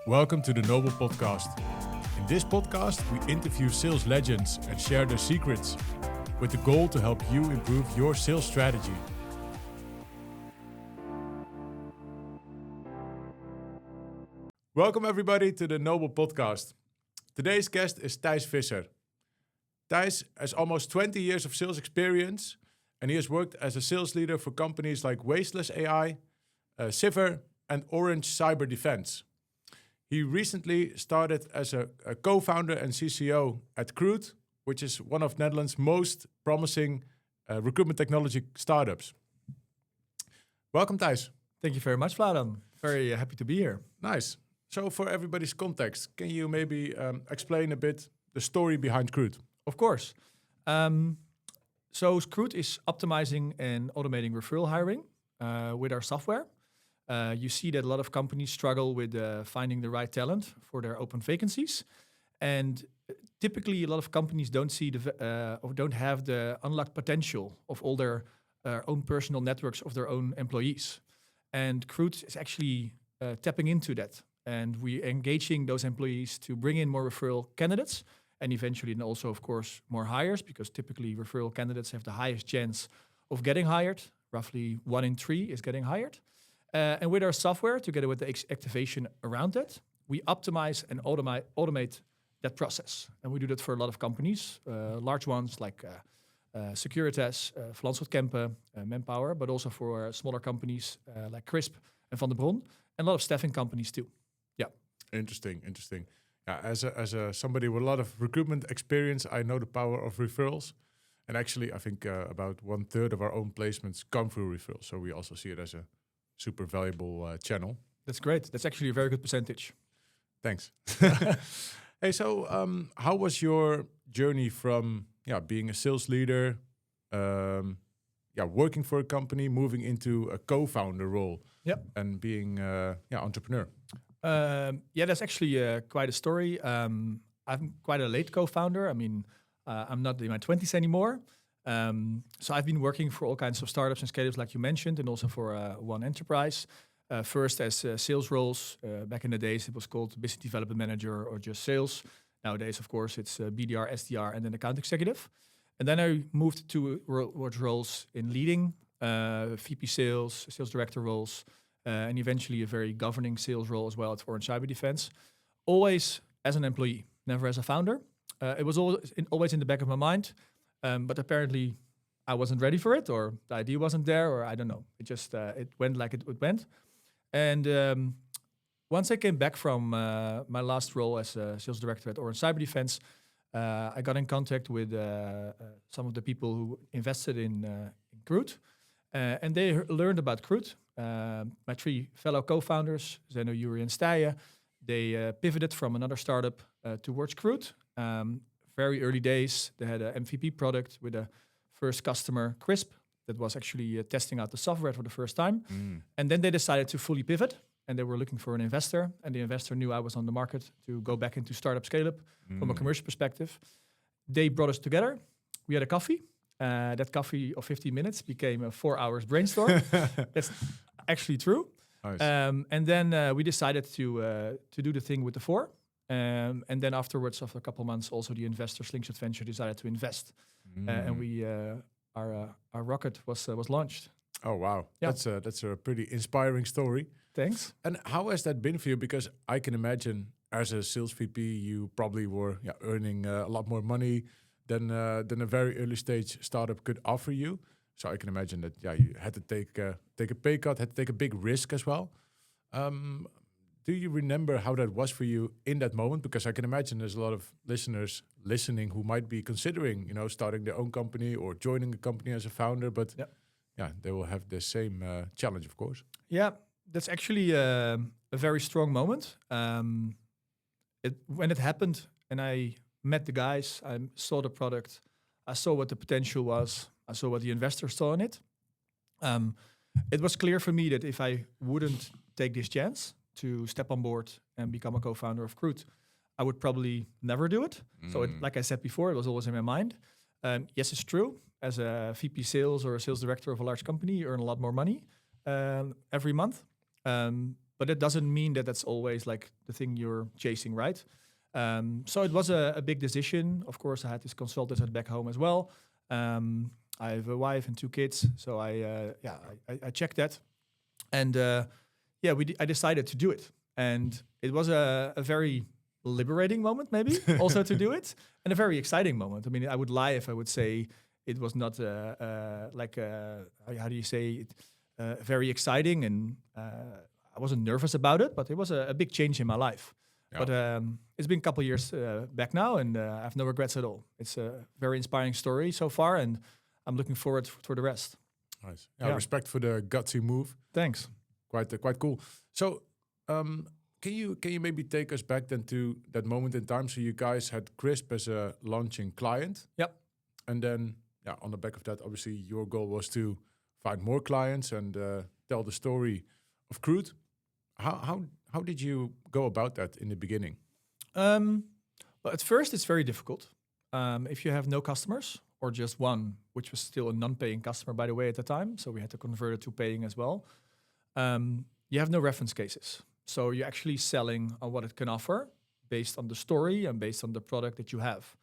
Welcome to the Nobel Podcast. In this podcast, we interview sales legends and share their secrets with the goal to help you improve your sales strategy. Welcome everybody to the Nobel Podcast. Today's guest is Thijs Visser. Thijs has almost 20 years of sales experience and he has worked as a sales leader for companies like Wasteless AI, Civer and Orange Cyber Defense. He recently started as a co-founder and CCO at Cruit, which is one of Netherlands' most promising recruitment technology startups. Welcome, Thijs. Thank you very much, Vladan. Very happy to be here. Nice. So for everybody's context, can you maybe explain a bit the story behind Cruit? Of course. So Cruit is optimizing and automating referral hiring with our software. You see that a lot of companies struggle with finding the right talent for their open vacancies. And typically a lot of companies don't see or don't have the unlocked potential of all their own personal networks of their own employees. And Cruit is actually tapping into that. And we're engaging those employees to bring in more referral candidates and eventually then also, of course, more hires, because typically referral candidates have the highest chance of getting hired. Roughly 1 in 3 is getting hired. And with our software, together with the activation around it, we optimize and automate that process. And we do that for a lot of companies, large ones like Securitas, Van Lanschot Kempen, Manpower, but also for smaller companies like Crisp and Van der Bron, and a lot of staffing companies too. Yeah. Interesting. Yeah, as somebody with a lot of recruitment experience, I know the power of referrals. And actually, I think about 1/3 of our own placements come through referrals. So we also see it as a super valuable channel. That's great. That's actually a very good percentage. Thanks. Hey, so how was your journey from being a sales leader, working for a company, moving into a co-founder role, and being entrepreneur? That's actually quite a story. I'm quite a late co-founder. I mean, I'm not in my 20s anymore. So I've been working for all kinds of startups and scale-ups, like you mentioned, and also for one enterprise. First as sales roles. Back in the days, it was called business development manager or just sales. Nowadays, of course, it's BDR, SDR, and then account executive. And then I moved towards roles in leading, VP sales, sales director roles, and eventually a very governing sales role as well at Orange Cyber Defense. Always as an employee, never as a founder. It was always in the back of my mind. But apparently I wasn't ready for it, or the idea wasn't there, or I don't know. It just it went like it went. And once I came back from my last role as a sales director at Orange Cyber Defense, I got in contact with some of the people who invested in Cruit, and they learned about Cruit. My 3 fellow co-founders, Zeno, Yuri, and Stije, they pivoted from another startup towards Cruit. Very early days, they had an MVP product with a first customer, Crisp, that was actually testing out the software for the first time. And then they decided to fully pivot, and they were looking for an investor. And the investor knew I was on the market to go back into startup scale-up from a commercial perspective. They brought us together. We had a coffee. That coffee of 15 minutes became a 4 hours brainstorm. That's actually true. Nice. And then we decided to do the thing with the 4. And then afterwards, after a couple of months, also the investor Slingshot Venture decided to invest, and our rocket was launched. Oh wow, yeah. That's a pretty inspiring story. Thanks. And how has that been for you? Because I can imagine as a sales VP, you probably were earning a lot more money than a very early stage startup could offer you. So I can imagine that you had to take a pay cut, had to take a big risk as well. Do you remember how that was for you in that moment? Because I can imagine there's a lot of listeners listening who might be considering, starting their own company or joining a company as a founder, but they will have the same challenge, of course. Yeah, that's actually a very strong moment. When it happened and I met the guys, I saw the product, I saw what the potential was, I saw what the investors saw in it. It was clear for me that if I wouldn't take this chance to step on board and become a co-founder of Cruit, I would probably never do it. So like I said before, it was always in my mind. Yes, it's true. As a VP sales or a sales director of a large company, you earn a lot more money every month. but it doesn't mean that that's always like the thing you're chasing, right? So it was a big decision. Of course, I had this consultant back home as well. I have a wife and 2 kids, so I checked that, and I decided to do it, and it was a very liberating moment, maybe also to do it, and a very exciting moment. I mean, I would lie if I would say it was not how do you say it, very exciting, and I wasn't nervous about it, but it was a big change in my life. Yeah. But it's been a couple of years back now, and I have no regrets at all. It's a very inspiring story so far, and I'm looking forward for the rest. Nice. Yeah. Respect for the gutsy move. Thanks. Quite cool. So, can you maybe take us back then to that moment in time? So you guys had Crisp as a launching client. Yep. And then, on the back of that, obviously your goal was to find more clients and tell the story of Cruit. How did you go about that in the beginning? Well, at first it's very difficult. If you have no customers or just one, which was still a non-paying customer, by the way, at the time, so we had to convert it to paying as well. You have no reference cases. So you're actually selling on what it can offer based on the story and based on the product that you have.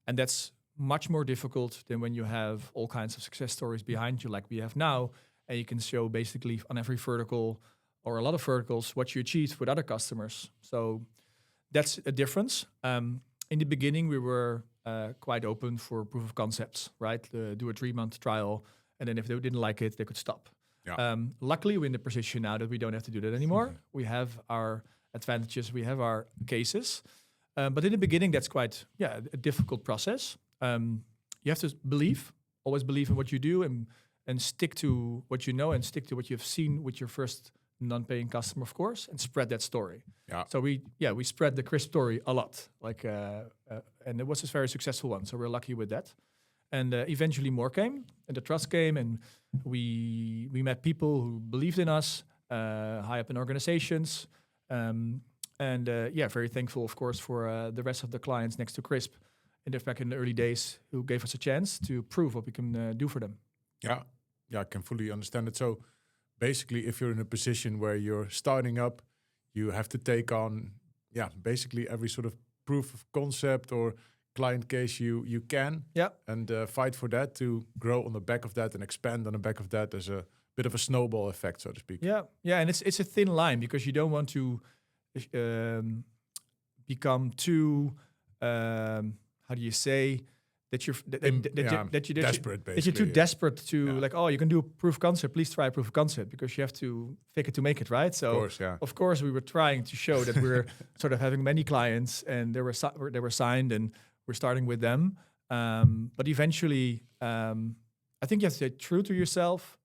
And that's much more difficult than when you have all kinds of success stories behind you like we have now, and you can show basically on every vertical or a lot of verticals what you achieved with other customers. So that's a difference. In the beginning, we were quite open for proof of concepts, right? Do a 3-month trial, and then if they didn't like it, they could stop. Yeah. Luckily, we're in the position now that we don't have to do that anymore. We have our advantages, we have our cases. But in the beginning, that's quite a difficult process. You have to always believe in what you do, and stick to what you know and stick to what you've seen with your first non-paying customer, of course, and spread that story. Yeah. So we spread the Crisp story a lot, and it was a very successful one. So we're lucky with that. And eventually more came, and the trust came, and we met people who believed in us, high up in organizations, very thankful, of course, for the rest of the clients next to Crisp, and back in the early days, who gave us a chance to prove what we can do for them. Yeah, I can fully understand it. So basically, if you're in a position where you're starting up, you have to take on, basically every sort of proof of concept or client case you can, and fight for that to grow on the back of that and expand on the back of that as a bit of a snowball effect, so to speak. And it's a thin line, because you don't want to become too, how do you say, that you're desperate, basically. That you're too desperate to you can do a proof of concept, please try a proof of concept, because you have to fake it to make it, right? So of course we were trying to show that we're sort of having many clients, and they were signed, and we're starting with them. But eventually, I think you have to stay true to yourself,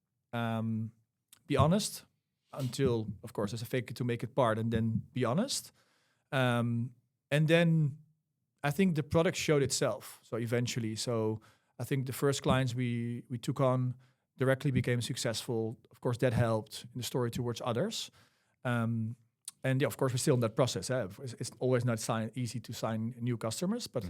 be honest, until, of course, there's a fake it to make it part, and then be honest. And then I think the product showed itself. So eventually, I think the first clients we took on directly became successful. Of course, that helped in the story towards others. Of course, we're still in that process. It's always not easy to sign new customers, but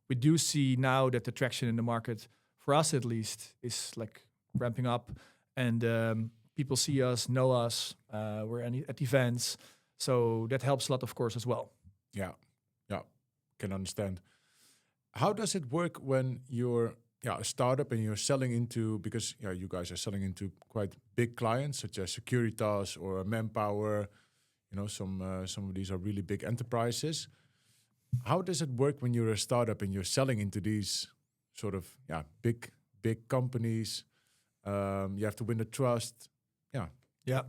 we do see now that the traction in the market, for us at least, is like ramping up, and people see us, know us. We're at events, so that helps a lot, of course, as well. Yeah, can understand. How does it work when you're a startup and you're selling into, because you guys are selling into quite big clients such as Securitas or Manpower, some of these are really big enterprises. How does it work when you're a startup and you're selling into these sort of big companies? You have to win the trust.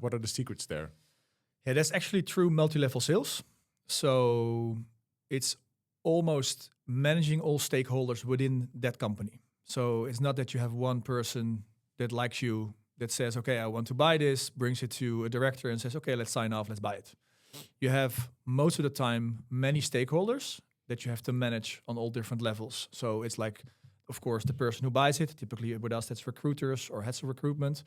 What are the secrets there? Yeah, that's actually true multi-level sales. So it's almost managing all stakeholders within that company. So it's not that you have one person that likes you, that says, okay, I want to buy this, brings it to a director and says, okay, let's sign off, let's buy it. You have most of the time many stakeholders that you have to manage on all different levels. So it's like, of course, the person who buys it, typically with us, that's recruiters or heads of recruitment.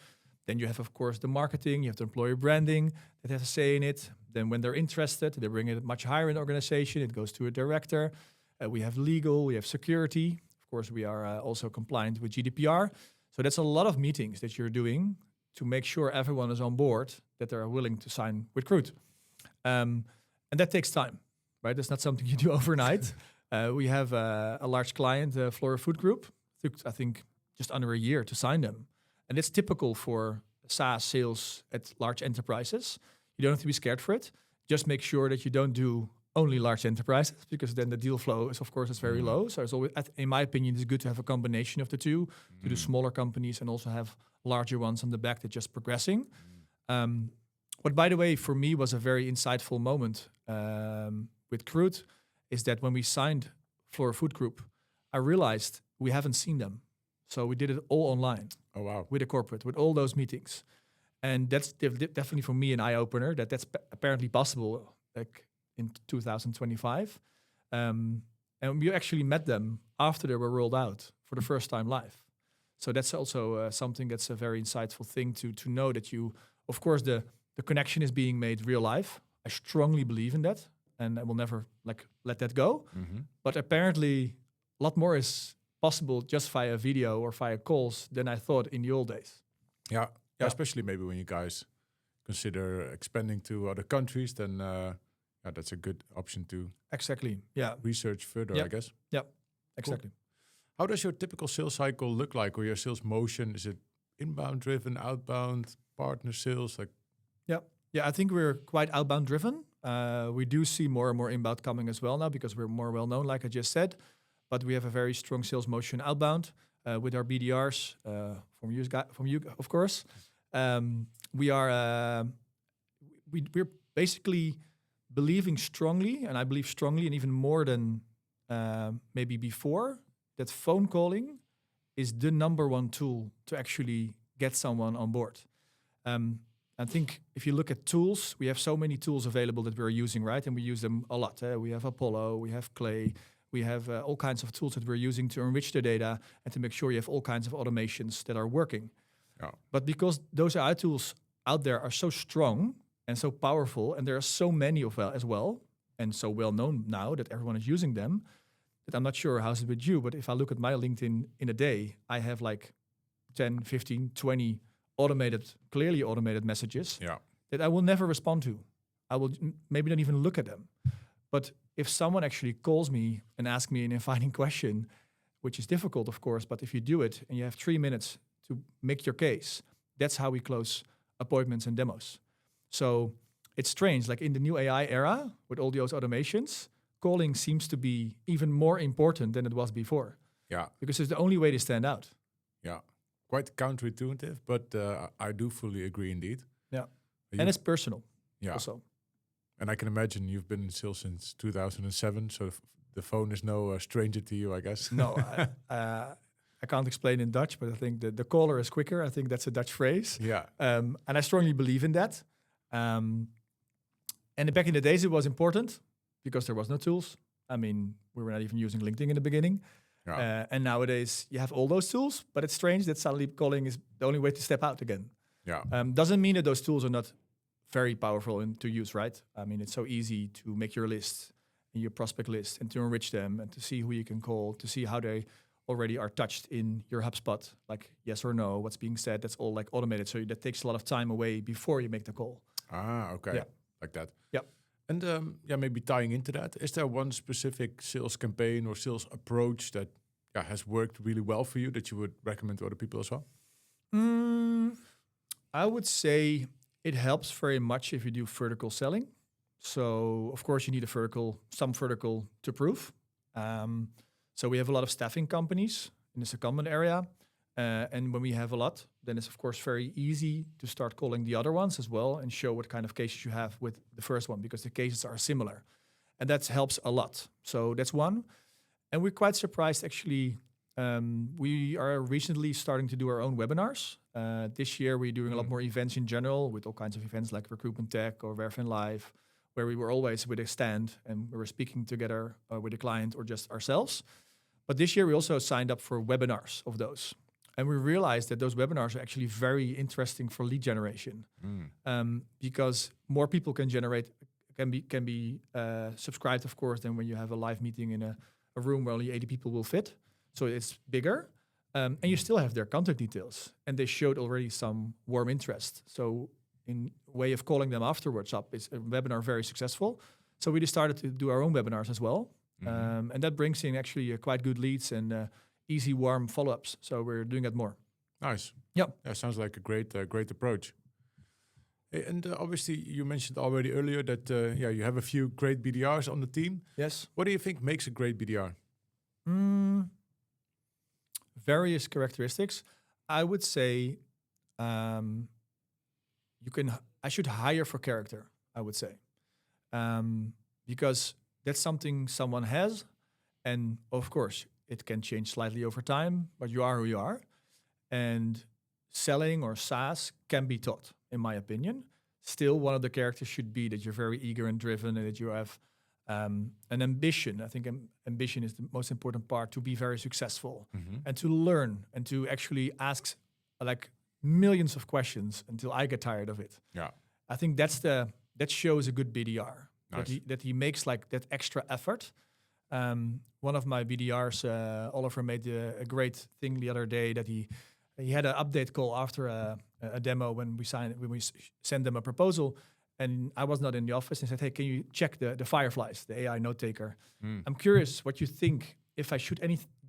Then you have, of course, the marketing, you have the employer branding that has a say in it. Then when they're interested, they bring it much higher in the organization. It goes to a director. We have legal, we have security. Of course, we are also compliant with GDPR. So that's a lot of meetings that you're doing to make sure everyone is on board, that they're willing to sign with Cruit. And that takes time, right? That's not something you do overnight. We have a large client, Flora Food Group. Took, I think, just under a year to sign them. And it's typical for SaaS sales at large enterprises. You don't have to be scared for it. Just make sure that you don't do only large enterprises, because then the deal flow is, of course, it's very low. So it's always, in my opinion, it's good to have a combination of the two, to do smaller companies and also have larger ones on the back that just progressing. What, by the way, for me was a very insightful moment with Cruit is that when we signed Flora Food Group, I realized we haven't seen them. So we did it all online. Oh, wow. With a corporate, with all those meetings. And that's definitely for me an eye-opener that that's apparently possible like in 2025. And we actually met them after they were rolled out for the first time live. So that's also something that's a very insightful thing to know that you, of course, the connection is being made real life. I strongly believe in that, and I will never let that go. But apparently a lot more is possible just via video or via calls than I thought in the old days. Yeah, especially maybe when you guys consider expanding to other countries, then that's a good option to research further, I guess. Yeah, exactly. Cool. How does your typical sales cycle look like, or your sales motion? Is it inbound driven, outbound, partner sales? Yeah, I think we're quite outbound driven. We do see more and more inbound coming as well now because we're more well known, like I just said. But we have a very strong sales motion outbound with our BDRs from you, of course. We're basically believing strongly, and I believe strongly, and even more than maybe before, that phone calling is the number one tool to actually get someone on board. I think if you look at tools, we have so many tools available that we're using, right? And we use them a lot. We have Apollo, we have Clay, we have all kinds of tools that we're using to enrich the data and to make sure you have all kinds of automations that are working. Yeah. But because those AI tools out there are so strong and so powerful, and there are so many of as well, and so well known now that everyone is using them, that I'm not sure how's it with you, but if I look at my LinkedIn in a day, I have like 10, 15, 20 clearly automated messages that I will never respond to. I will maybe not even look at them. But if someone actually calls me and asks me an inviting question, which is difficult, of course, but if you do it and you have 3 minutes to make your case, that's how we close appointments and demos. So it's strange, like in the new AI era, with all those automations, calling seems to be even more important than it was before. Yeah. Because it's the only way to stand out. Yeah. Quite counterintuitive, but I do fully agree indeed. Yeah. And it's personal. Yeah. Also. And I can imagine you've been in sales since 2007, so the phone is no stranger to you, I guess. No, I can't explain in Dutch, but I think the caller is quicker. I think that's a Dutch phrase. Yeah. And I strongly believe in that. And back in the days, it was important because there was no tools. I mean, we were not even using LinkedIn in the beginning. Yeah. And nowadays, you have all those tools, but it's strange that suddenly calling is the only way to step out again. Yeah. Doesn't mean that those tools are not very powerful to use, right? I mean, it's so easy to make your list, your prospect list, and to enrich them, and to see who you can call, to see how they already are touched in your HubSpot, like yes or no, what's being said. That's all like automated, so that takes a lot of time away before you make the call. Ah, okay. Yeah. Like that. Yeah. And maybe tying into that, is there one specific sales campaign or sales approach that has worked really well for you that you would recommend to other people as well? I would say it helps very much if you do vertical selling. So, of course, you need some vertical to prove. So we have a lot of staffing companies in the secondment area. And when we have a lot, then it's, of course, very easy to start calling the other ones as well and show what kind of cases you have with the first one, because the cases are similar. And that helps a lot. So that's one. And we're quite surprised, actually. We are recently starting to do our own webinars. This year, we're doing a lot more events in general, with all kinds of events like Recruitment Tech or Verfin Live, where we were always with a stand and we were speaking together with a client or just ourselves. But this year, we also signed up for webinars of those. And we realized that those webinars are actually very interesting for lead generation, because more people can be subscribed, of course, than when you have a live meeting in a room where only 80 people will fit. So it's bigger, and you still have their contact details, and they showed already some warm interest. So way of calling them afterwards up is a webinar very successful. So we just started to do our own webinars as well. And that brings in actually quite good leads and easy, warm follow-ups. So we're doing that more. Nice. Yep. Yeah, sounds like a great approach. And obviously, you mentioned already earlier that you have a few great BDRs on the team. Yes. What do you think makes a great BDR? Various characteristics. I would say I should hire for character, I would say. Because that's something someone has. And of course, it can change slightly over time, but you are who you are. And selling or SaaS can be taught, in my opinion. Still, one of the characters should be that you're very eager and driven and that you have an ambition. I think ambition is the most important part, to be very successful and to learn and to actually ask like millions of questions until I get tired of it. Yeah, I think that shows a good BDR. Nice. That he makes like that extra effort. One of my BDRs, Oliver, made a great thing the other day that he had an update call after a demo when we sent them a proposal. And I was not in the office and said, hey, can you check the Fireflies, the AI note taker? I'm curious what you think if I should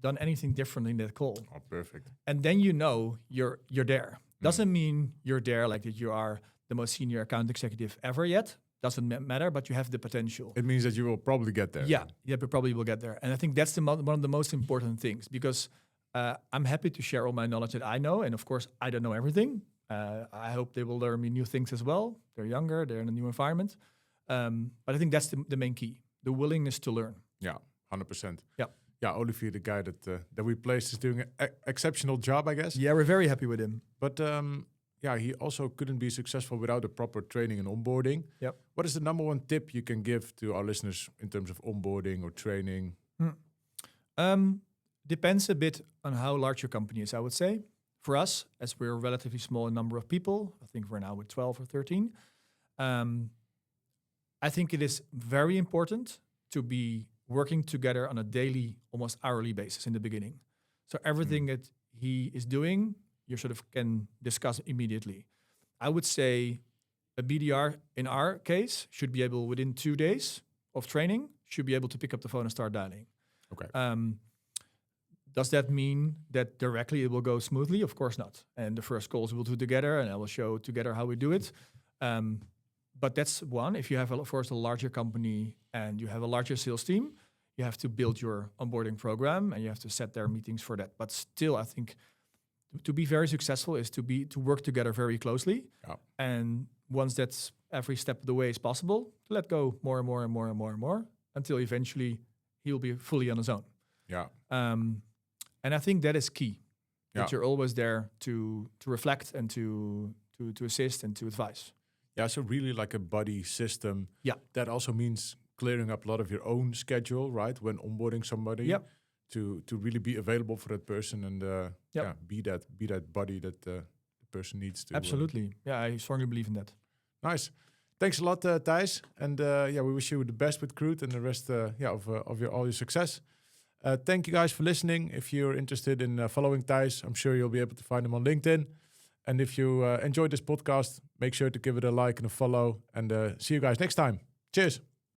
done anything different in that call. Oh, perfect. And then you're there. Doesn't mean you're there like that you are the most senior account executive ever yet. Doesn't matter, but you have the potential. It means that you will probably get there. Yeah, you probably will get there. And I think that's one of the most important things, because I'm happy to share all my knowledge that I know. And of course, I don't know everything. I hope they will learn me new things as well. They're younger, they're in a new environment. But I think that's the main key, the willingness to learn. Yeah, 100%. Yeah. Yeah, Olivier, the guy that we placed, is doing an exceptional job, I guess. Yeah, we're very happy with him. But he also couldn't be successful without a proper training and onboarding. Yep. What is the number one tip you can give to our listeners in terms of onboarding or training? Depends a bit on how large your company is, I would say. For us, as we're a relatively small number of people, I think we're now with 12 or 13, I think it is very important to be working together on a daily, almost hourly basis in the beginning. So everything that he is doing, you sort of can discuss immediately. I would say a BDR, in our case, should be able, within 2 days of training, should be able to pick up the phone and start dialing. Okay. Does that mean that directly it will go smoothly? Of course not. And the first calls we'll do together, and I will show together how we do it. But that's one. If you have, of course, a larger company and you have a larger sales team, you have to build your onboarding program and you have to set their meetings for that. But still, I think to be very successful is to work together very closely. Yeah. And once that's every step of the way is possible, to let go more and more and more and more and more until eventually he will be fully on his own. Yeah. And I think that is key. Yeah. That you're always there to reflect and to assist and to advise. Yeah, so really like a buddy system. Yeah. That also means clearing up a lot of your own schedule, right? When onboarding somebody. Yep. To really be available for that person and be that buddy that the person needs to. Absolutely. I strongly believe in that. Nice. Thanks a lot, Thijs. And we wish you the best with Cruit and the rest of all your success. Thank you guys for listening. If you're interested in following Thijs, I'm sure you'll be able to find him on LinkedIn. And if you enjoyed this podcast, make sure to give it a like and a follow. And see you guys next time. Cheers.